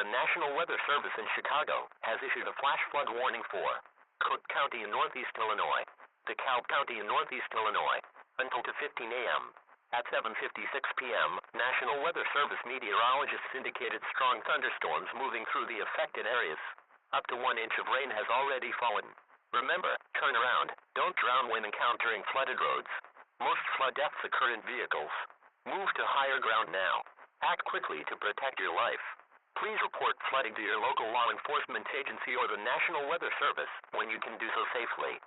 The National Weather Service in Chicago has issued a flash flood warning for Cook County in northeast Illinois, DeKalb County in northeast Illinois, until 2:15 a.m. At 7:56 p.m., National Weather Service meteorologists indicated strong thunderstorms moving through the affected areas. Up to 1 inch of rain has already fallen. Remember, turn around, don't drown when encountering flooded roads. Most flood deaths occur in vehicles. Move to higher ground now. Act quickly to protect your life. Please report flooding to your local law enforcement agency or the National Weather Service when you can do so safely.